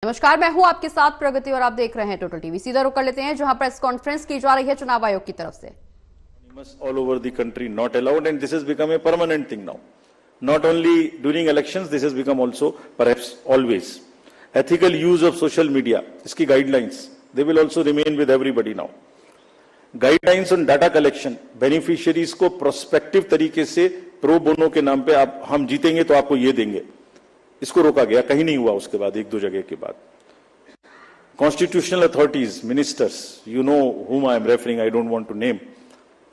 नमस्कार, मैं हूं आपके साथ प्रगति और आप देख रहे हैं टोटल टीवी। सीधा रुक कर लेते हैं जहां प्रेस कॉन्फ्रेंस की जा रही है चुनाव आयोग की तरफ से। All over the country not allowed, and this has become a permanent thing now. Not only during elections, this has become also perhaps always. Ethical use of social media, iski guidelines, they will also remain with everybody now. Guidelines on data collection, beneficiaries को prospective तरीके से pro bono के नाम पे आप हम जीतेंगे तो आपको ये देंगे, इसको रोका गया, कहीं नहीं हुआ उसके बाद, एक दो जगह के बाद. Constitutional authorities, ministers, you know whom I am referring, I don't want to name.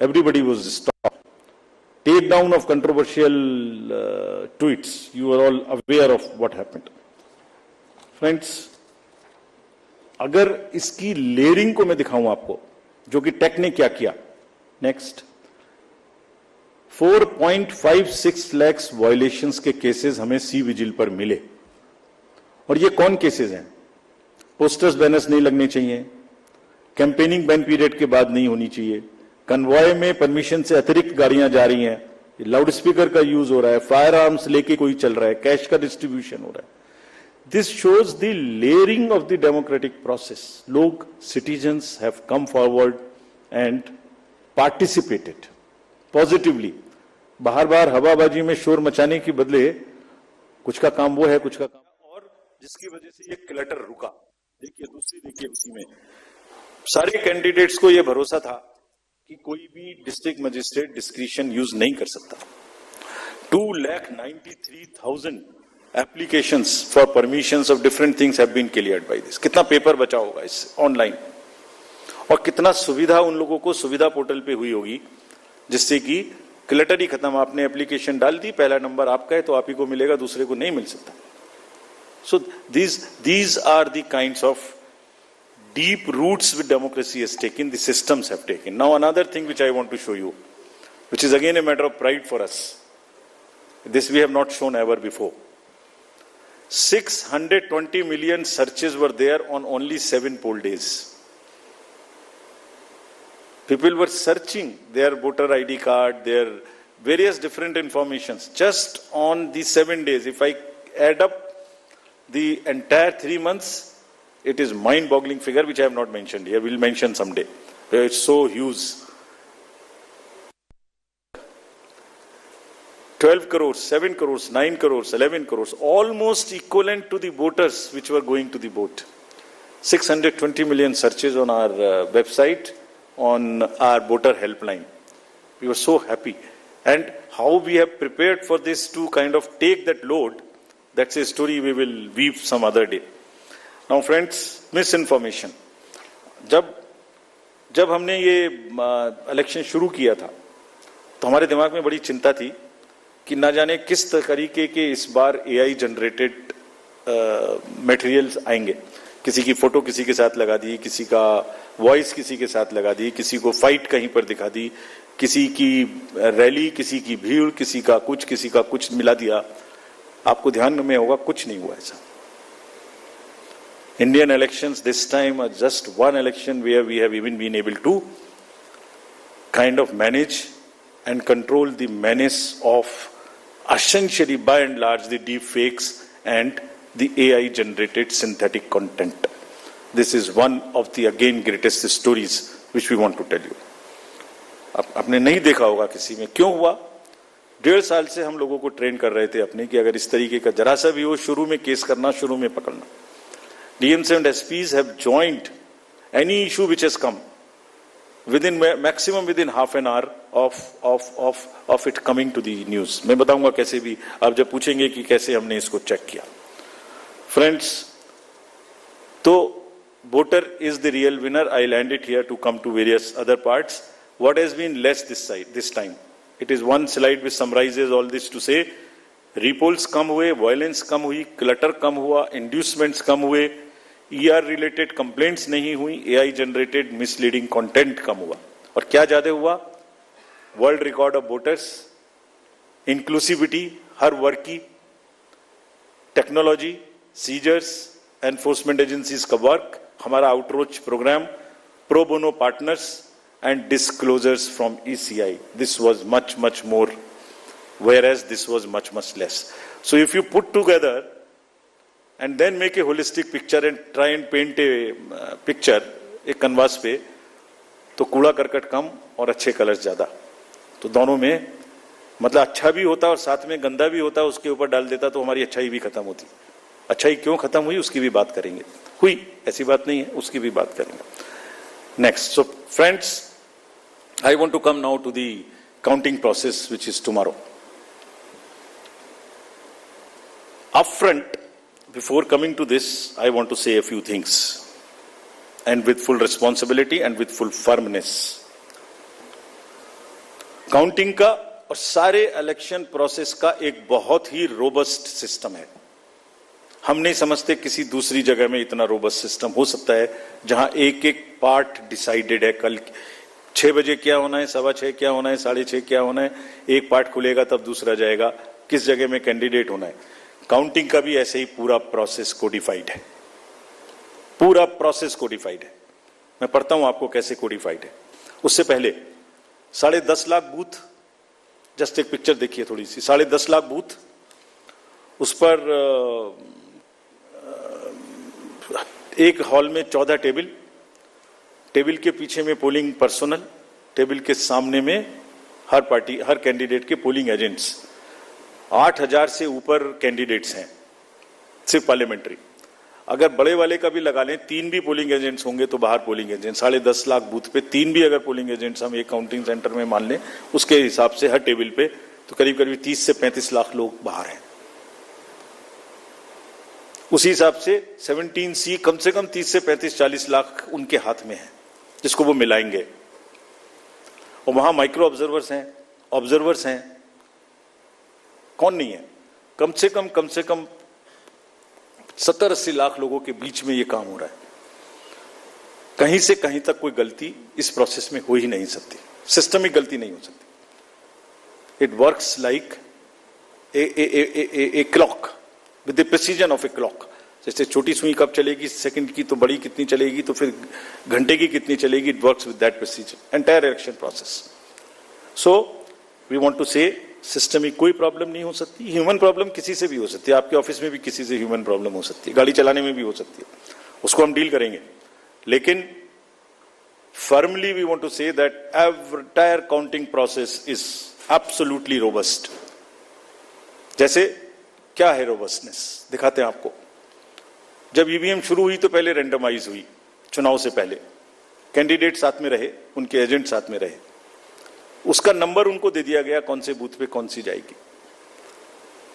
Everybody was stopped. Take down of controversial tweets. You are all aware of what happened. Friends, अगर इसकी लेयरिंग को मैं दिखाऊं आपको, जो कि take ने क्या किया. नेक्स्ट, 4.56 lakhs वायलेशंस के केसेस हमें सी विजिल पर मिले. और ये कौन केसेस हैं? पोस्टर्स बैनर्स नहीं लगने चाहिए, कैंपेनिंग बैन पीरियड के बाद नहीं होनी चाहिए, कन्वॉय में परमिशन से अतिरिक्त गाड़ियां जा रही हैं, लाउड स्पीकर का यूज हो रहा है, फायर आर्म्स लेके कोई चल रहा है, कैश का डिस्ट्रीब्यूशन हो रहा है. This shows the layering of the democratic process. लोग, citizens have come forward and participated positively. बाहर बाहर हवाबाजी में शोर मचाने के बदले कुछ का काम वो है, कुछ का काम, और जिसकी वजह से ये क्लटर रुका. देखिए दूसरी, देखिए उसी में सारे कैंडिडेट्स को यह भरोसा था कि कोई भी डिस्ट्रिक्ट मजिस्ट्रेट डिस्क्रिशन यूज नहीं कर सकता. 2,93,000 applications for permissions of different things have been cleared by this. कितना पेपर बचा होगा इससे ऑनलाइन, और कितना सुविधा उन लोगों को सुविधा पोर्टल पे हुई होगी, जिससे कि क्लटर ही खत्म. आपने एप्लीकेशन डाल दी, पहला नंबर आपका है तो आप ही को मिलेगा, दूसरे को नहीं मिल सकता. So these are the kinds of deep roots which democracy has taken, the systems have taken. Now another thing which I want to show you, which is again a matter of pride for us. This we have not shown ever before. 620 million searches were there on only 7 poll days. People were searching their voter ID card, their various different informations just on the 7 days. If I add up the entire 3 months, it is mind-boggling figure which I have not mentioned here. We'll mention someday. It's so huge. 12 crores, 7 crores, 9 crores, 11 crores, almost equivalent to the voters which were going to the vote. 620 million searches on our website, on our voter helpline. We were so happy. And how we have prepared for this to kind of take that load, that's a story we will weave some other day. Now friends, misinformation. जब हमने ये election शुरू किया था तो हमारे दिमाग में बड़ी चिंता थी कि ना जाने किस तरीके के इस बार एआई जनरेटेड मटेरियल्स आएंगे. किसी की फोटो किसी के साथ लगा दी, किसी का वॉइस किसी के साथ लगा दी, किसी को फाइट कहीं पर दिखा दी, किसी की रैली, किसी की भीड़, किसी का कुछ मिला दिया. आपको ध्यान में होगा कुछ नहीं हुआ ऐसा. Indian elections this time are just one election where we have even been able to kind of manage and control the menace of essentially by and large the deep fakes and the AI generated synthetic content. This is one of the again greatest stories which we want to tell you. आपने नहीं देखा होगा किसी में. क्यों हुआ? 1.5 साल से हम लोगों को ट्रेन कर रहे थे अपने कि अगर इस तरीके का जरा सा भी हो, शुरू में केस करना, शुरू में पकड़ना. DMs and SPs have joined any issue which has come within maximum within half an hour of it coming to the news. मैं बताऊंगा कैसे भी, आप जब पूछेंगे कि कैसे हमने इसको चेक किया. Friends, तो voter is the real winner. I'll end it here to come to various other parts. What has been less this time? It is one slide which summarizes all this to say repolls कम हुए, violence कम हुई, clutter कम हुआ, inducements कम हुए, ER related complaints नहीं हुई, AI generated misleading content कम हुआ. और क्या ज्यादा हुआ? World record of voters, inclusivity हर वर्ग की, टेक्नोलॉजी, सीजर्स, एनफोर्समेंट एजेंसीज का वर्क, हमारा outreach program, pro bono partners and disclosures from ECI. This was much more, whereas this was much less. So if you put together and then make a holistic picture and try and paint a picture एक कनवास पे, तो कूड़ा करकट कम और अच्छे colours ज्यादा। तो दोनों में मतलब अच्छा भी होता और साथ में गंदा भी होता, उसके ऊपर डाल देता तो हमारी अच्छाई भी खत्म होती। अच्छाई क्यों खत्म हुई उसकी भी बात करेंगे, हुई ऐसी बात नहीं है, उसकी भी बात करेंगे। Next, so friends, I want to come now to the counting process which is tomorrow. Upfront, before coming to this, I want to say a few things, and with full responsibility and with full firmness. Counting का और सारे election process का एक बहुत ही robust system है। हम नहीं समझते किसी दूसरी जगह में इतना रोबस्ट सिस्टम हो सकता है जहां एक एक पार्ट डिसाइडेड है। कल 6 बजे क्या होना है, 6:15 क्या होना है, 6:30 क्या होना है, एक पार्ट खुलेगा तब दूसरा जाएगा, किस जगह में कैंडिडेट होना है। काउंटिंग का भी ऐसे ही पूरा प्रोसेस कोडिफाइड है, पूरा प्रोसेस कोडिफाइड है। मैं पढ़ता हूं आपको कैसे कोडिफाइड है। उससे पहले 10.5 लाख बूथ, जस्ट एक पिक्चर देखिए थोड़ी सी, 10.5 लाख बूथ, उस पर एक हॉल में 14 टेबल, टेबल के पीछे में पोलिंग पर्सनल, टेबल के सामने में हर पार्टी हर कैंडिडेट के पोलिंग एजेंट्स। 8,000 से ऊपर कैंडिडेट्स हैं सिर्फ पार्लियामेंट्री। अगर बड़े वाले का भी लगा लें, 3 भी पोलिंग एजेंट्स होंगे तो बाहर पोलिंग एजेंट, 10.5 लाख बूथ पे 3 भी अगर पोलिंग एजेंट्स हम एक काउंटिंग सेंटर में मान लें, उसके हिसाब से हर टेबल पे तो करीब करीब 30 से 35 लाख लोग बाहर हैं। उसी हिसाब से 17C कम से कम 30 से 35-40 लाख उनके हाथ में है, जिसको वो मिलाएंगे। और वहां माइक्रो ऑब्जर्वर्स हैं, कौन नहीं है, कम से कम 70-80 लाख लोगों के बीच में ये काम हो रहा है। कहीं से कहीं तक कोई गलती इस प्रोसेस में हो ही नहीं सकती, सिस्टमिक गलती नहीं हो सकती। It works like a clock with the precision of a clock. जैसे छोटी सुई कब चलेगी सेकंड की, तो बड़ी कितनी चलेगी, तो फिर घंटे की कितनी चलेगी। It works with that precision entire election process. So we want to say system में कोई प्रॉब्लम नहीं हो सकती। ह्यूमन प्रॉब्लम किसी से भी हो सकती है, आपके ऑफिस में भी किसी से ह्यूमन प्रॉब्लम हो सकती है, गाड़ी चलाने में भी हो सकती है, उसको हम डील करेंगे। लेकिन firmly we want to say that entire counting process is absolutely robust. जैसे क्या है रोबस्टनेस, दिखाते हैं आपको। जब ईवीएम शुरू हुई तो पहले रैंडमाइज हुई, चुनाव से पहले कैंडिडेट साथ में रहे, उनके एजेंट साथ में रहे, उसका नंबर उनको दे दिया गया कौन से बूथ पे कौन सी जाएगी।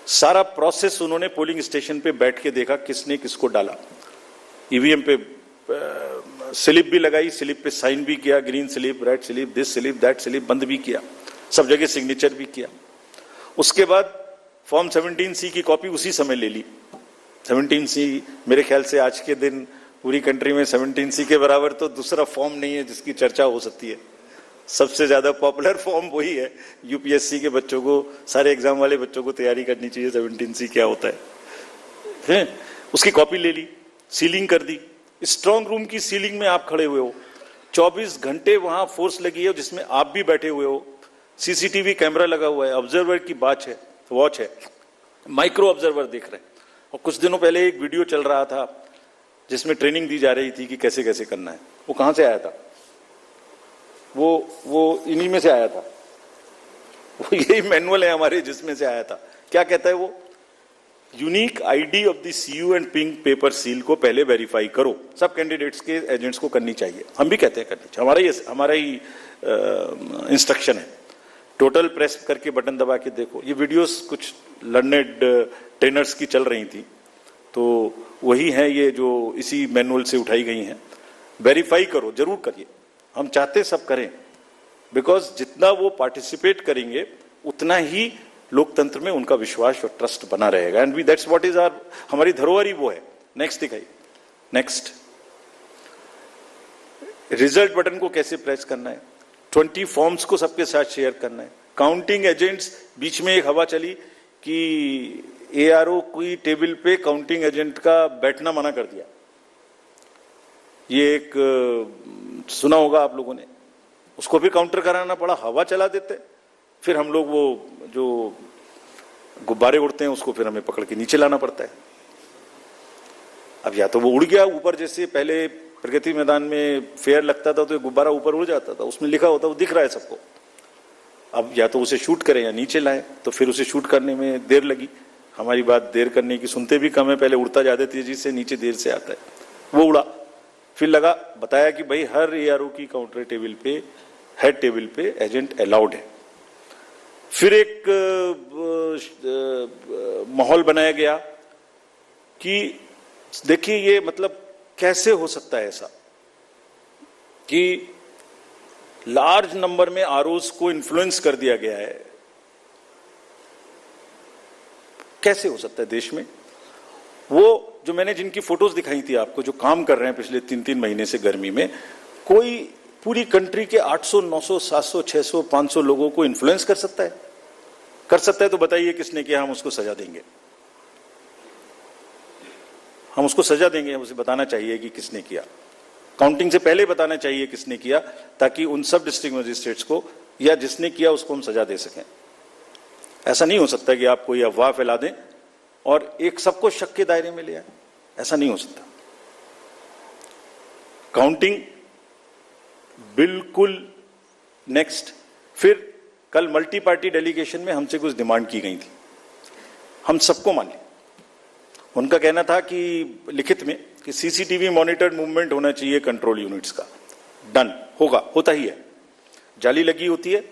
सारा प्रोसेस उन्होंने पोलिंग स्टेशन पे बैठ के देखा किसने किसको डाला। ईवीएम पे स्लिप भी लगाई, स्लिप पे साइन भी किया, green slip, red slip, this slip, that slip, बंद भी किया, सब जगह सिग्नेचर भी किया। उसके बाद फॉर्म 17C की कॉपी उसी समय ले ली। 17C मेरे ख्याल से आज के दिन पूरी कंट्री में 17C के बराबर तो दूसरा फॉर्म नहीं है जिसकी चर्चा हो सकती है। सबसे ज्यादा पॉपुलर फॉर्म वही है। यूपीएससी के बच्चों को, सारे एग्जाम वाले बच्चों को तैयारी करनी चाहिए 17C क्या होता है। उसकी कॉपी ले ली, सीलिंग कर दी। स्ट्रांग रूम की सीलिंग में आप खड़े हुए हो, 24 घंटे वहां फोर्स लगी है जिसमें आप भी बैठे हुए हो, सीसीटीवी कैमरा लगा हुआ है, ऑब्जर्वर की वॉच है, माइक्रो ऑब्जर्वर देख रहे हैं। और कुछ दिनों पहले एक वीडियो चल रहा था जिसमें ट्रेनिंग दी जा रही थी कि कैसे कैसे करना है। वो कहां से आया था? वो इन्हीं में से आया था। वो यही मैनुअल है हमारे जिसमें से आया था। क्या कहता है वो? Unique ID of the CU and pink paper seal को पहले वेरीफाई करो। सब कैंडिडेट्स के एजेंट्स को करनी चाहिए, हम भी कहते हैं करनी चाहिए, हमारा ही इंस्ट्रक्शन है। टोटल प्रेस करके बटन दबा के देखो। ये वीडियोस कुछ लर्नेड ट्रेनर्स की चल रही थी, तो वही है ये जो इसी मैनुअल से उठाई गई हैं। वेरीफाई करो, जरूर करिए, हम चाहते सब करें, बिकॉज जितना वो पार्टिसिपेट करेंगे उतना ही लोकतंत्र में उनका विश्वास और ट्रस्ट बना रहेगा। And we that's what is our, हमारी धरोहर ही वो है। नेक्स्ट दिखाइए। नेक्स्ट, रिजल्ट बटन को कैसे प्रेस करना है, 20 फॉर्म्स को सबके साथ शेयर करना है। काउंटिंग एजेंट्स, बीच में एक हवा चली कि एआरओ की टेबल पे काउंटिंग एजेंट का बैठना मना कर दिया। ये एक सुना होगा आप लोगों ने, उसको फिर काउंटर कराना पड़ा, हवा चला देते, फिर हम लोग वो जो गुब्बारे उड़ते हैं उसको फिर हमें पकड़ के नीचे लाना पड़ता है। अब या तो वो उड़ गया ऊपर, जैसे पहले प्रगति मैदान में फेयर लगता था तो गुब्बारा ऊपर उड़ जाता था, उसमें लिखा होता, वो दिख रहा है सबको। अब या तो उसे शूट करें या नीचे लाएं, तो फिर उसे शूट करने में देर लगी। हमारी बात देर करने की सुनते भी कम है, पहले उड़ता ज्यादा तेजी से, नीचे देर से आता है। वो उड़ा, फिर लगा, बताया कि भाई हर एआरओ की काउंटर टेबल पे, हेड टेबल पे एजेंट अलाउड है। फिर एक माहौल बनाया गया कि देखिए ये मतलब कैसे हो सकता है ऐसा कि लार्ज नंबर में आरओज को इन्फ्लुएंस कर दिया गया है, कैसे हो सकता है देश में। वो जो मैंने जिनकी फोटोज दिखाई थी आपको, जो काम कर रहे हैं पिछले 3-3 महीने से गर्मी में, कोई पूरी कंट्री के 800, 900, 700, 600, 500 लोगों को इन्फ्लुएंस कर सकता है? कर सकता है तो बताइए किसने किया, हम उसको सजा देंगे। हम उसको सजा देंगे, उसे बताना चाहिए कि किसने किया। काउंटिंग से पहले बताना चाहिए किसने किया, ताकि उन सब डिस्ट्रिक्ट मजिस्ट्रेट्स को या जिसने किया उसको हम सजा दे सकें। ऐसा नहीं हो सकता कि आप कोई अफवाह फैला दें और एक सबको शक के दायरे में ले आए, ऐसा नहीं हो सकता। काउंटिंग बिल्कुल नेक्स्ट। फिर कल मल्टी पार्टी डेलीगेशन में हमसे कुछ डिमांड की गई थी, हम सबको मान लिया। उनका कहना था कि लिखित में कि सीसीटीवी मॉनिटर्ड मूवमेंट होना चाहिए कंट्रोल यूनिट्स का। डन, होगा, होता ही है। जाली लगी होती है,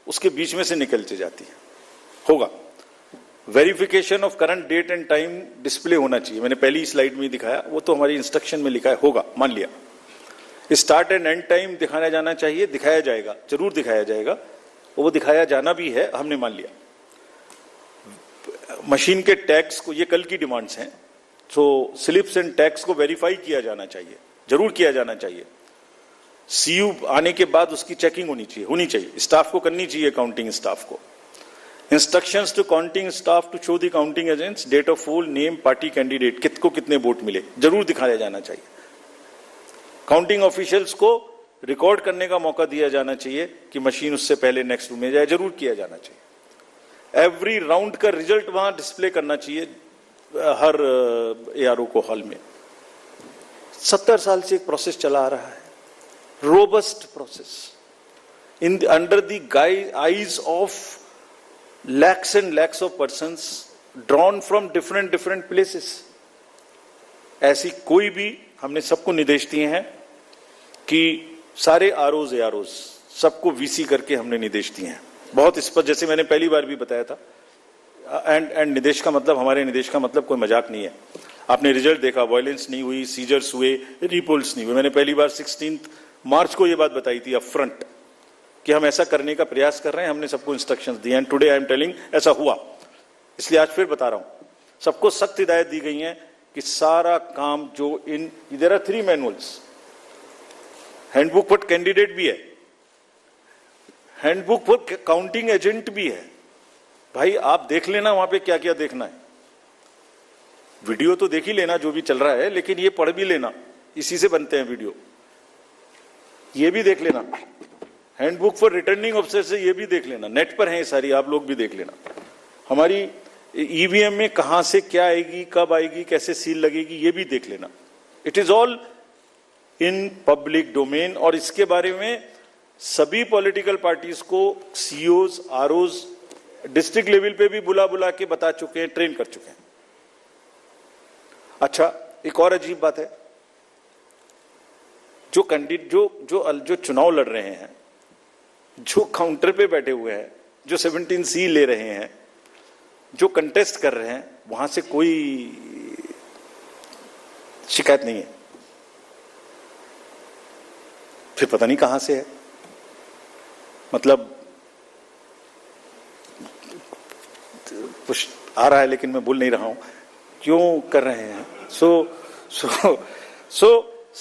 उसके बीच में से निकलते जाती है, होगा। Verification of current date and time display होना चाहिए, मैंने पहली स्लाइड में दिखाया, वो तो हमारी इंस्ट्रक्शन में लिखा है, होगा, मान लिया। स्टार्ट एंड एंड टाइम दिखाया जाना चाहिए, दिखाया जाएगा, जरूर दिखाया जाएगा, वो दिखाया जाना भी है, हमने मान लिया। मशीन के टैग्स को, ये कल की डिमांड्स हैं, तो स्लिप्स एंड टैग्स को वेरीफाई किया जाना चाहिए, जरूर किया जाना चाहिए। सीयू आने के बाद उसकी चेकिंग होनी चाहिए, स्टाफ को करनी चाहिए, काउंटिंग स्टाफ को। Instructions to counting staff to show the counting agents date of poll, name, party candidate, किसको कितने वोट मिले, जरूर दिखाया जाना चाहिए। काउंटिंग ऑफिशियल्स को रिकॉर्ड करने का मौका दिया जाना चाहिए कि मशीन उससे पहले नेक्स्ट रूम में जाए, जरूर किया जाना चाहिए। एवरी राउंड का रिजल्ट वहां डिस्प्ले करना चाहिए हर एआरओ को हॉल में। 70 साल से एक प्रोसेस चला आ रहा है, robust process, in under the eyes of lakhs and lakhs of persons drawn from different places। ऐसी कोई भी, हमने सबको निर्देश दिए हैं कि सारे आरओज एआरओज सबको वीसी करके हमने निर्देश दिए हैं, बहुत स्पष्ट, जैसे मैंने पहली बार भी बताया था। एंड निर्देश का मतलब, हमारे निर्देश का मतलब कोई मजाक नहीं है। आपने रिजल्ट देखा, वायलेंस नहीं हुई, सीजर्स हुए, रिपोल्स नहीं हुए। मैंने पहली बार 16 मार्च को यह बात बताई थी अप फ्रंट कि हम ऐसा करने का प्रयास कर रहे हैं, हमने सबको इंस्ट्रक्शंस दिए and today I am telling ऐसा हुआ। इसलिए आज फिर बता रहा हूं, सबको सख्त हिदायत दी गई है कि सारा काम जो there are 3 manuals, handbook for candidate भी है, हैंडबुक फॉर काउंटिंग एजेंट भी है। भाई आप देख लेना वहां पे क्या क्या देखना है, वीडियो तो देख ही लेना जो भी चल रहा है, लेकिन ये पढ़ भी लेना, इसी से बनते हैं वीडियो, ये भी देख लेना। हैंडबुक फॉर रिटर्निंग ऑफिसर से ये भी देख लेना, नेट पर है सारी, आप लोग भी देख लेना। हमारी ईवीएम में कहां से क्या आएगी, कब आएगी, कैसे सील लगेगी, ये भी देख लेना। It is all in public domain. और इसके बारे में सभी पॉलिटिकल पार्टीज को सीओज, आरओज डिस्ट्रिक्ट लेवल पे भी बुला के बता चुके हैं, ट्रेन कर चुके हैं। अच्छा, एक और अजीब बात है, जो कैंडिडेट जो चुनाव लड़ रहे हैं, जो काउंटर पे बैठे हुए हैं, जो 17C ले रहे हैं, जो कंटेस्ट कर रहे हैं, वहां से कोई शिकायत नहीं है। फिर पता नहीं कहां से है, मतलब कुछ आ रहा है लेकिन मैं बोल नहीं रहा हूं क्यों कर रहे हैं। सो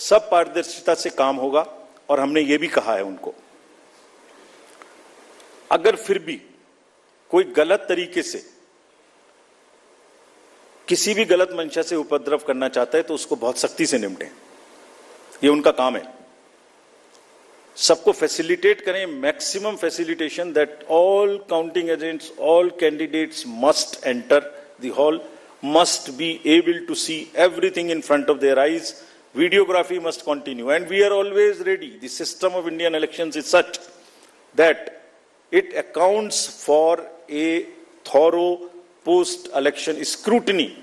सब पारदर्शिता से काम होगा और हमने ये भी कहा है उनको, अगर फिर भी कोई गलत तरीके से, किसी भी गलत मंशा से उपद्रव करना चाहता है तो उसको बहुत सख्ती से निपटें, ये उनका काम है। सबको फैसिलिटेट करें, maximum facilitation, that all counting agents, all candidates must enter the hall must be able to see everything in front of their eyes. Videography must continue, and we are always ready. The system of Indian elections is such that it accounts for a thorough post-election scrutiny.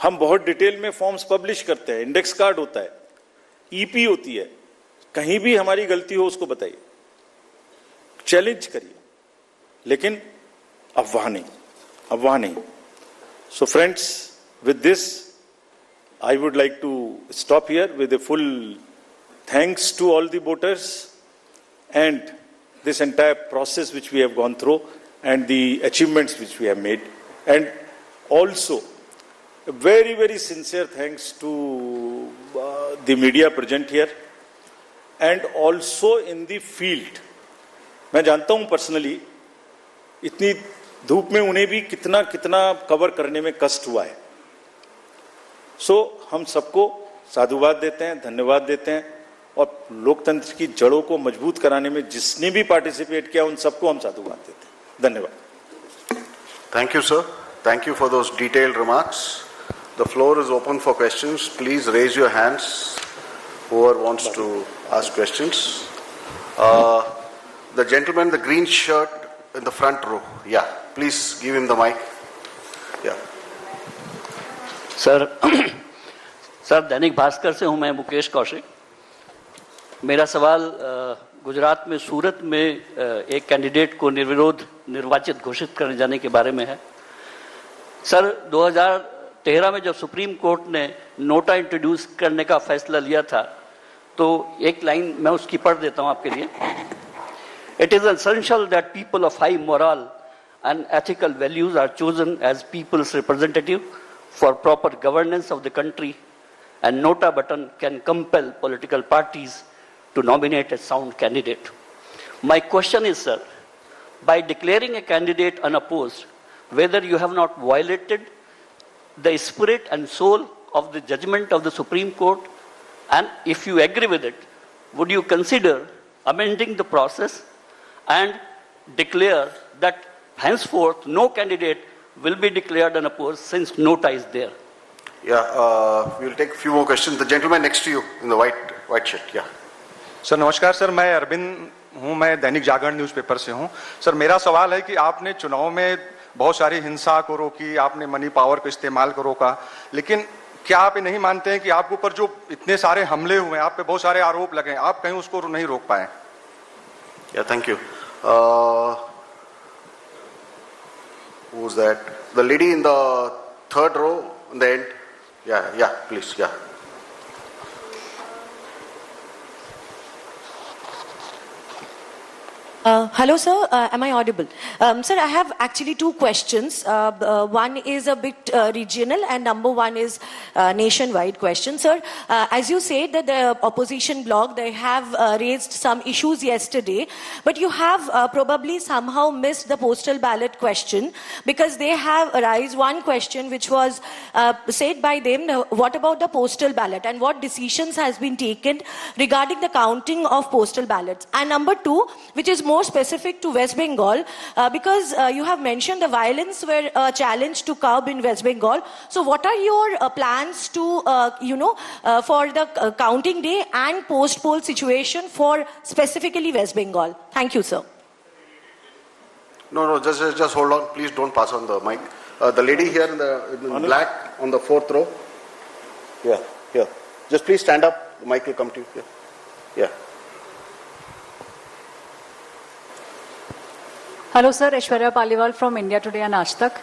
हम बहुत detail में forms publish करते हैं, index card होता है, EP होती है, कहीं भी हमारी गलती हो उसको बताइए, चैलेंज करिए, लेकिन अफवाह नहीं. So friends, with this, I would like to stop here with a full thanks to all the voters and this entire process which we have gone through and the achievements which we have made, and also a very, very sincere thanks to the media present here and also in the field. मैं जानता हूं personally इतनी धूप में उन्हें भी कितना cover करने में कष्ट हुआ है. सो हम सबको साधुवाद देते हैं, धन्यवाद देते हैं, और लोकतंत्र की जड़ों को मजबूत कराने में जिसने भी पार्टिसिपेट किया उन सबको हम साधुवाद देते हैं. धन्यवाद. Thank you, sir. Thank you for those detailed remarks. The floor is open for questions. Please raise your hands, whoever wants to ask questions. The gentleman in the green shirt in the front row. Yeah, please give him the mic. Yeah. Sir Dainik Bhaskar से हूं मैं, मुकेश कौशिक. मेरा सवाल गुजरात में सूरत में एक candidate को निर्विरोध निर्वाचित घोषित करने जाने के बारे में है. सर 2013 में जब सुप्रीम कोर्ट ने नोटा इंट्रोड्यूस करने का फैसला लिया था, तो एक लाइन मैं उसकी पढ़ देता हूं आपके लिए. It is essential that people of high moral and ethical values are chosen as people's representative for proper governance of the country, and nota button can compel political parties to nominate a sound candidate. My question is, sir, by declaring a candidate unopposed, whether you have not violated the spirit and soul of the judgment of the Supreme Court, and if you agree with it, would you consider amending the process and declare that henceforth no candidate will be declared unopposed since nota is there? Yeah, we'll take a few more questions. The gentleman next to you in the white shirt. Yeah. Sir नमस्कार sir, मैं अरविंद हूं, मैं Dainik Jagran newspaper से हूं. Sir मेरा सवाल है कि आपने चुनाव में बहुत सारी हिंसा को रोकी, आपने मनी पावर को इस्तेमाल को रोका, लेकिन क्या आप ये नहीं मानते हैं कि आपके ऊपर जो इतने सारे हमले हुए, आप पे बहुत सारे आरोप लगे, आप कहीं उसको नहीं रोक पाए? Yeah, thank you. Who's that? The lady in the third row in the end. Yeah, please, yeah. Hello, sir. Am I audible? Sir, I have actually two questions. One is a bit regional, and number one is nationwide question. Sir, as you said that the opposition bloc, they have raised some issues yesterday, but you have probably somehow missed the postal ballot question, because they have raised one question which was said by them, what about the postal ballot and what decisions has been taken regarding the counting of postal ballots? And number two, which is more specific to West Bengal, because you have mentioned the violence were a challenge to curb in West Bengal. So what are your plans to, for the counting day and post-poll situation for specifically West Bengal? Thank you, sir. No, just hold on. Please don't pass on the mic. The lady here in black on the fourth row. Yeah, here. Just please stand up. The mic will come to you. Yeah. Hello, sir. Aishwarya Paliwal from India Today and Aaj Tak.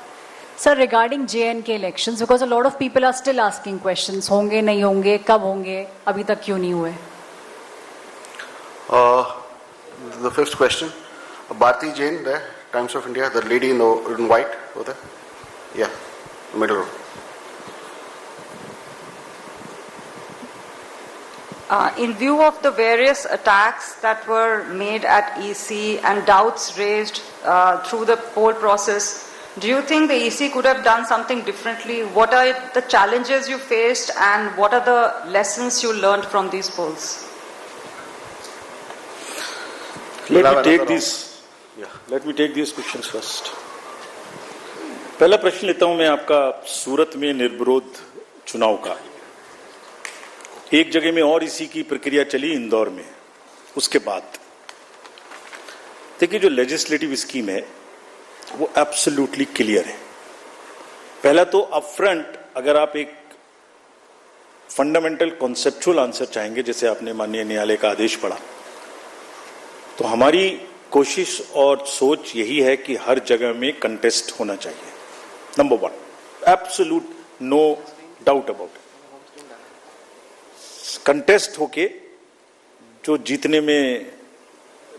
Sir, regarding J&K elections, because a lot of people are still asking questions, होंगे नहीं होंगे, कब होंगे, अभी तक क्यों नहीं हुए? The fifth question, Bharti Jain there, Times of India, the lady in white over there. Yeah, middle row. In view of the various attacks that were made at EC and doubts raised through the poll process, do you think the EC could have done something differently? What are the challenges you faced and what are the lessons you learned from these polls? Let me take these questions first. पहला प्रश्न लेता हूं मैं आपका सूरत में निर्विरोध चुनाव का। एक जगह में और इसी की प्रक्रिया चली, इंदौर में। उसके बाद देखिए, जो लेजिस्लेटिव स्कीम है वो एब्सोल्युटली क्लियर है। पहला तो अपफ्रंट अगर आप एक फंडामेंटल कॉन्सेप्चुअल आंसर चाहेंगे, जैसे आपने माननीय न्यायालय का आदेश पढ़ा, तो हमारी कोशिश और सोच यही है कि हर जगह में कंटेस्ट होना चाहिए। Number one, absolute no doubt about it. Contest होके जो जीतने में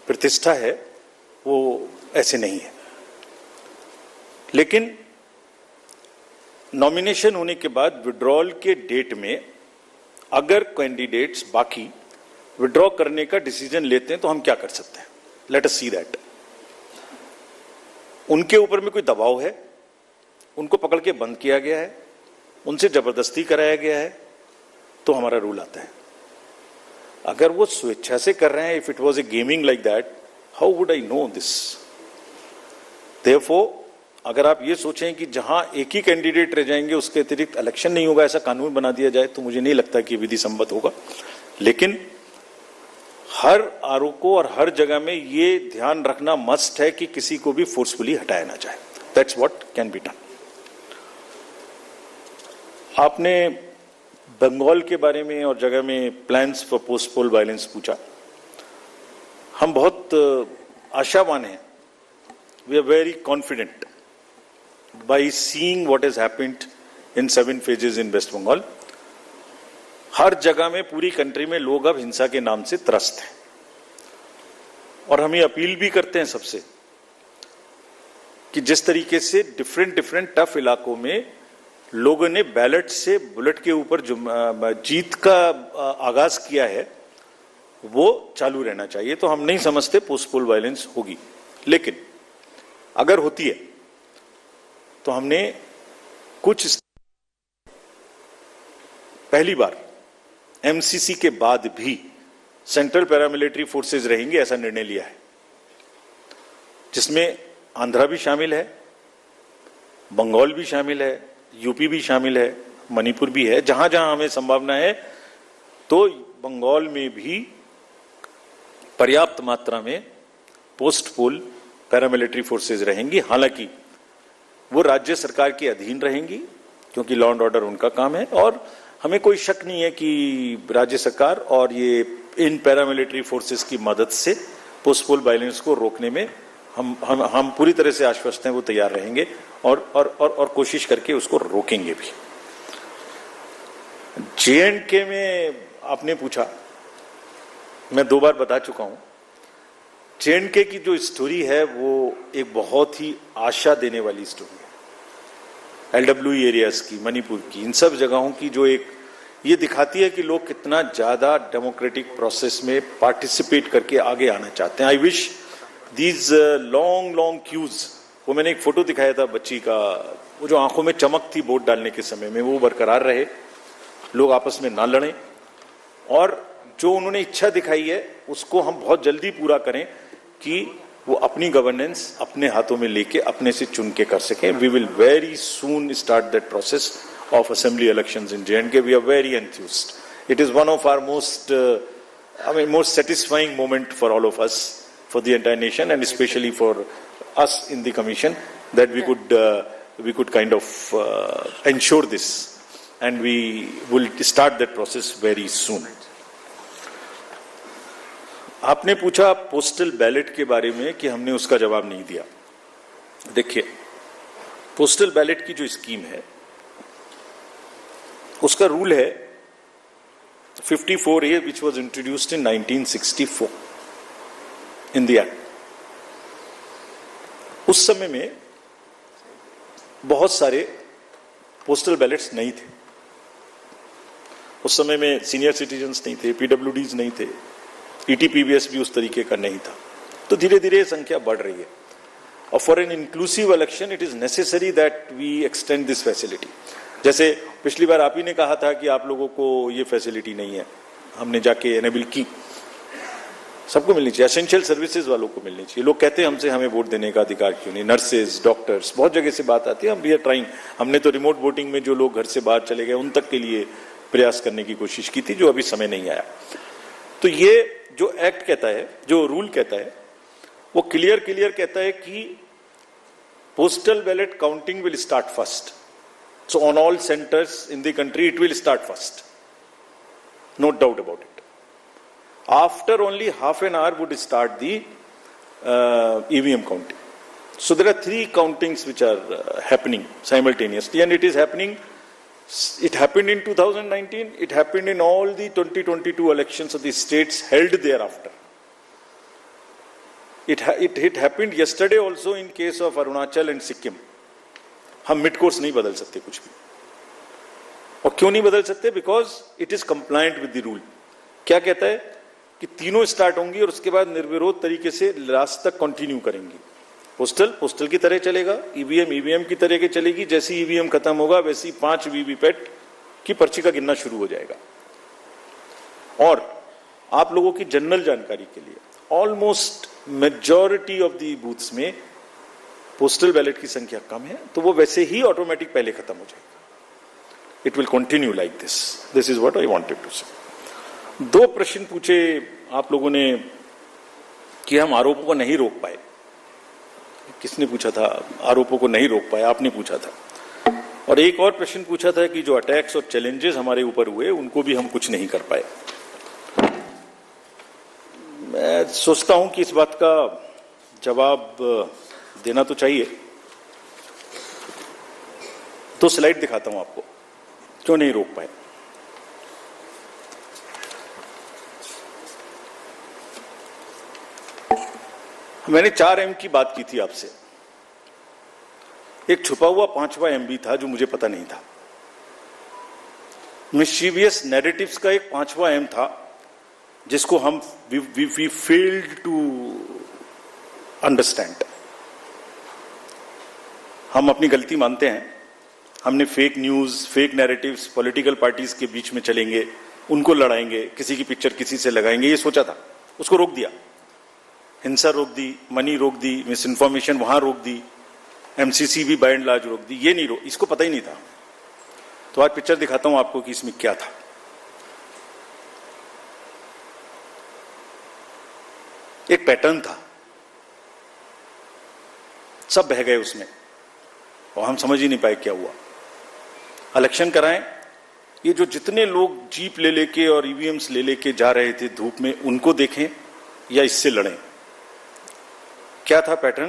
प्रतिष्ठा है वो ऐसे नहीं है। लेकिन नॉमिनेशन होने के बाद विड्रॉल के डेट में अगर कैंडिडेट्स बाकी विड्रॉ करने का डिसीजन लेते हैं तो हम क्या कर सकते हैं? Let us see that. उनके ऊपर में कोई दबाव है, उनको पकड़ के बंद किया गया है, उनसे जबरदस्ती कराया गया है, तो हमारा रूल आता है। अगर वो स्वेच्छा से कर रहे हैं, if it was A gaming like that, how would I know this? Therefore अगर आप ये सोचें कि जहां एक ही कैंडिडेट रह जाएंगे उसके अतिरिक्त इलेक्शन नहीं होगा, ऐसा कानून बना दिया जाए, तो मुझे नहीं लगता कि विधि सम्मत होगा। लेकिन हर आरोप को और हर जगह में ये ध्यान रखना मस्ट है कि किसी को भी फोर्सफुली हटाया ना जाए। That's what can be done. आपने बंगाल के बारे में और जगह में plans for post poll violence पूछा। हम बहुत आशावान हैं, we are very confident by seeing what has happened in 7 phases in West Bengal. हर जगह में पूरी कंट्री में लोग अब हिंसा के नाम से त्रस्त हैं, और हम ये अपील भी करते हैं सबसे कि जिस तरीके से डिफरेंट टफ इलाकों में लोगों ने बैलेट से बुलेट के ऊपर जीत का आगाज किया है, वो चालू रहना चाहिए। तो हम नहीं समझते पोस्ट पोल वायलेंस होगी, लेकिन अगर होती है तो हमने कुछ पहली बार एमसीसी के बाद भी सेंट्रल पैरामिलिट्री फोर्सेज रहेंगे, ऐसा निर्णय लिया है, जिसमें आंध्रा भी शामिल है, बंगाल भी शामिल है, यूपी भी शामिल है, मणिपुर भी है। जहां जहां हमें संभावना है तो बंगाल में भी पर्याप्त मात्रा में पोस्ट पोल पैरामिलिट्री फोर्सेज रहेंगी। हालांकि वो राज्य सरकार के अधीन रहेंगी, क्योंकि लॉ एंड ऑर्डर उनका काम है, और हमें कोई शक नहीं है कि राज्य सरकार और ये इन पैरामिलिट्री फोर्सेस की मदद से पोस्ट पोल वायलेंस को रोकने में हम पूरी तरह से आश्वस्त हैं, वो तैयार रहेंगे और कोशिश करके उसको रोकेंगे भी। JNK में आपने पूछा, मैं 2 बार बता चुका हूं, JNK की जो स्टोरी है वो एक बहुत ही आशा देने वाली स्टोरी है। LWE एरियाज की, मणिपुर की, इन सब जगहों की जो एक ये दिखाती है कि लोग कितना ज्यादा डेमोक्रेटिक प्रोसेस में पार्टिसिपेट करके आगे आना चाहते हैं। I wish these long queues, वो मैंने एक फोटो दिखाया था बच्ची का, वो जो आंखों में चमक थी वोट डालने के समय में, वो बरकरार रहे, लोग आपस में ना लड़ें, और जो उन्होंने इच्छा दिखाई है उसको हम बहुत जल्दी पूरा करें कि वो अपनी गवर्नेंस अपने हाथों में लेके अपने से चुन के कर सकें। We will very soon start that process of assembly elections in J&K. We are very enthused. It is one of our most satisfying moment for all of us, for the entire nation, and especially for us in the commission, that we could kind of ensure this, and we will start that process very soon. आपने पूछा postal ballot के बारे में कि हमने उसका जवाब नहीं दिया। देखिए, पोस्टल बैलेट की जो स्कीम है उसका रूल है 54A, which was introduced in 1964 in the act. उस समय में बहुत सारे पोस्टल बैलेट्स नहीं थे। उस समय में सीनियर सिटीजन्स नहीं थे, PWDs नहीं थे, ETPBS भी उस तरीके का नहीं था। तो धीरे धीरे संख्या बढ़ रही है, और for an inclusive election it is necessary that we extend this facility. जैसे पिछली बार आप ही ने कहा था कि आप लोगों को ये फैसिलिटी नहीं है, हमने जाके एनेबल की। सबको मिलनी चाहिए, एसेंशियल सर्विसेज वालों को मिलनी चाहिए। लोग कहते हैं हमसे हमें वोट देने का अधिकार क्यों नहीं, नर्सेज, डॉक्टर्स, बहुत जगह से बात आती है। हम वी आर ट्राइंग, हमने तो रिमोट वोटिंग में जो लोग घर से बाहर चले गए उन तक के लिए प्रयास करने की कोशिश की थी, जो अभी समय नहीं आया। तो ये जो एक्ट कहता है, जो रूल कहता है, वो क्लियर कहता है कि postal ballot counting will start first, so on all centres in the country it will start first, no doubt about it. After only half an hour would start the EVM counting. So there are 3 countings which are happening simultaneously, and it is happening. It happened in 2019. It happened in all the 2022 elections of the states held thereafter. It happened yesterday also in case of Arunachal and Sikkim. हम mid course नहीं बदल सकते कुछ भी, और क्यों नहीं बदल सकते? Because it is compliant with the rule. क्या कहता है कि तीनों स्टार्ट होंगी और उसके बाद निर्विरोध तरीके से लास्ट तक कंटिन्यू करेंगी। पोस्टल की तरह चलेगा, ईवीएम की तरह के चलेगी। जैसे ईवीएम खत्म होगा वैसे ही 5 वीवीपैट की पर्ची का गिनना शुरू हो जाएगा। और आप लोगों की जनरल जानकारी के लिए, almost majority of the booths में पोस्टल बैलेट की संख्या कम है, तो वो वैसे ही ऑटोमेटिक पहले खत्म हो जाएगा। It will continue like this. This is what I wanted to say. 2 प्रश्न पूछे आप लोगों ने कि हम आरोपों को नहीं रोक पाए। किसने पूछा था? आरोपों को नहीं रोक पाए, आपने पूछा था। और एक और प्रश्न पूछा था कि जो अटैक्स और चैलेंजेस हमारे ऊपर हुए उनको भी हम कुछ नहीं कर पाए। मैं सोचता हूं कि इस बात का जवाब देना तो चाहिए। 2 स्लाइड दिखाता हूं आपको, क्यों नहीं रोक पाए। मैंने 4M की बात की थी आपसे। एक छुपा हुआ 5वां MB था जो मुझे पता नहीं था। मिस्चीवियस नैरेटिव्स का एक 5वां M था जिसको हम वी फेल्ड टू अंडरस्टैंड। हम अपनी गलती मानते हैं। हमने fake news, fake narratives, political parties के बीच में चलेंगे, उनको लड़ाएंगे, किसी की पिक्चर किसी से लगाएंगे, ये सोचा था। उसको रोक दिया। हिंसा रोक दी, मनी रोक दी, मिस इन्फॉर्मेशन वहां रोक दी, MCC भी बाय एंड लार्ज रोक दी। ये नहीं रोक, इसको पता ही नहीं था। तो आज पिक्चर दिखाता हूं आपको कि इसमें क्या था। एक पैटर्न था, सब बह गए उसमें और हम समझ ही नहीं पाए क्या हुआ। इलेक्शन कराएं, ये जो जितने लोग जीप ले लेके और ईवीएम्स ले लेके जा रहे थे धूप में, उनको देखें या इससे लड़ें। क्या था पैटर्न?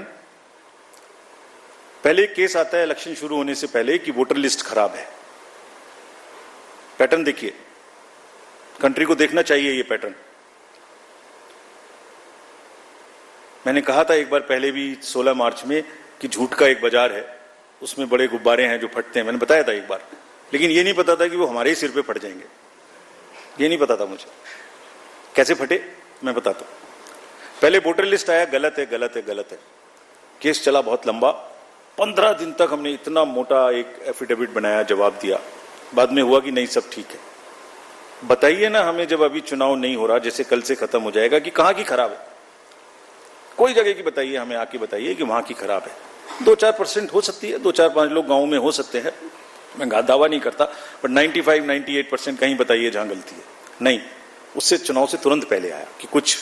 पहले केस आता है इलेक्शन शुरू होने से पहले कि वोटर लिस्ट खराब है। पैटर्न देखिए, कंट्री को देखना चाहिए ये पैटर्न। मैंने कहा था एक बार पहले भी 16 मार्च में कि झूठ का एक बाजार है, उसमें बड़े गुब्बारे हैं जो फटते हैं। मैंने बताया था एक बार, लेकिन ये नहीं पता था कि वो हमारे ही सिर पे फट जाएंगे। ये नहीं पता था मुझे। कैसे फटे मैं बताता हूं। पहले वोटर लिस्ट आया, गलत है गलत है गलत है। केस चला बहुत लंबा, 15 दिन तक हमने इतना मोटा एक एफिडेविट बनाया, जवाब दिया। बाद में हुआ कि नहीं सब ठीक है। बताइए ना हमें, जब अभी चुनाव नहीं हो रहा, जैसे कल से खत्म हो जाएगा, कि कहां की खराब है। कोई जगह की बताइए, हमें आके बताइए कि वहां की खराब है। 2-4% हो सकती है, 2-4-5 लोग गांव में हो सकते हैं, मैं दावा नहीं करता, पर 95-98% कहीं बताइए जहां गलती है। नहीं, उससे चुनाव से तुरंत पहले आया कि कुछ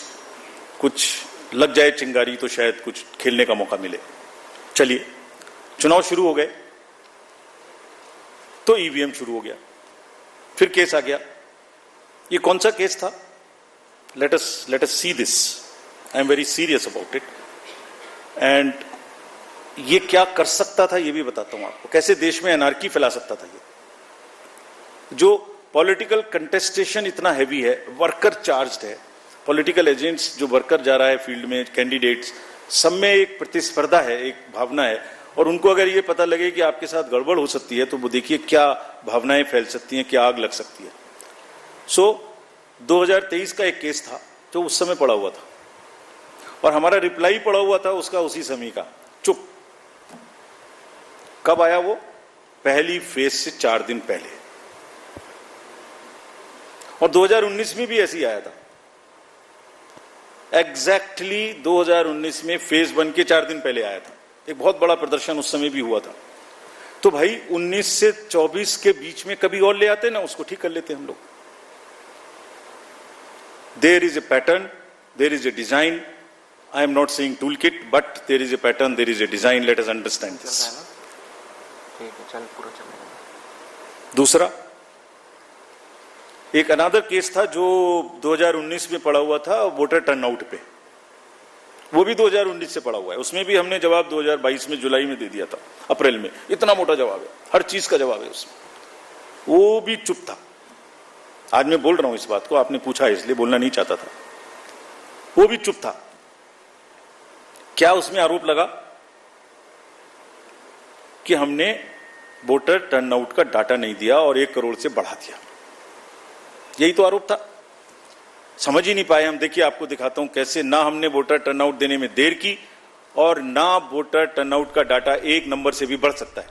लग जाए चिंगारी तो शायद कुछ खेलने का मौका मिले। चलिए, चुनाव शुरू हो गए तो ईवीएम शुरू हो गया, फिर केस आ गया। ये कौन सा केस था? Let us see this. I am very serious about it. And ये क्या कर सकता था ये भी बताता हूं आपको, कैसे देश में एनार्की फैला सकता था ये। जो पॉलिटिकल कंटेस्टेशन इतना हैवी है, वर्कर चार्ज्ड है, पॉलिटिकल एजेंट्स जो वर्कर जा रहा है फील्ड में, कैंडिडेट्स, सब में एक प्रतिस्पर्धा है, एक भावना है। और उनको अगर ये पता लगे कि आपके साथ गड़बड़ हो सकती है तो वो देखिए क्या भावनाएं फैल सकती हैं, क्या आग लग सकती है। सो 2023 का एक केस था जो उस समय पड़ा हुआ था और हमारा रिप्लाई पड़ा हुआ था उसका उसी समय का, चुप। कब आया वो? पहली फेज से 4 दिन पहले। और 2019 में भी ऐसे ही आया था। एग्जैक्टली 2019 में फेज 1 के 4 दिन पहले आया था। एक बहुत बड़ा प्रदर्शन उस समय भी हुआ था। तो भाई 19 से 24 के बीच में कभी और ले आते ना, उसको ठीक कर लेते हम लोग। There is a pattern, there is a design. I am not saying tool kit, but there is a pattern, there is a design, let us understand this. दूसरा, एक अनदर केस था जो 2019 में पड़ा हुआ था वोटर टर्नआउट पे, वो भी 2019 से पड़ा हुआ है। उसमें भी हमने जवाब 2022 में जुलाई में दे दिया था, अप्रैल में। इतना मोटा जवाब है, हर चीज का जवाब है उसमें। वो भी चुप था। आज मैं बोल रहा हूं इस बात को, आपने पूछा इसलिए बोलना नहीं चाहता था। वो भी चुप था। क्या उसमें आरोप लगा कि हमने वोटर टर्नआउट का डाटा नहीं दिया और 1 करोड़ से बढ़ा दिया। यही तो आरोप था। समझ ही नहीं पाए हम। देखिए, आपको दिखाता हूं कैसे ना हमने वोटर टर्नआउट देने में देर की और ना वोटर टर्नआउट का डाटा 1 नंबर से भी बढ़ सकता है।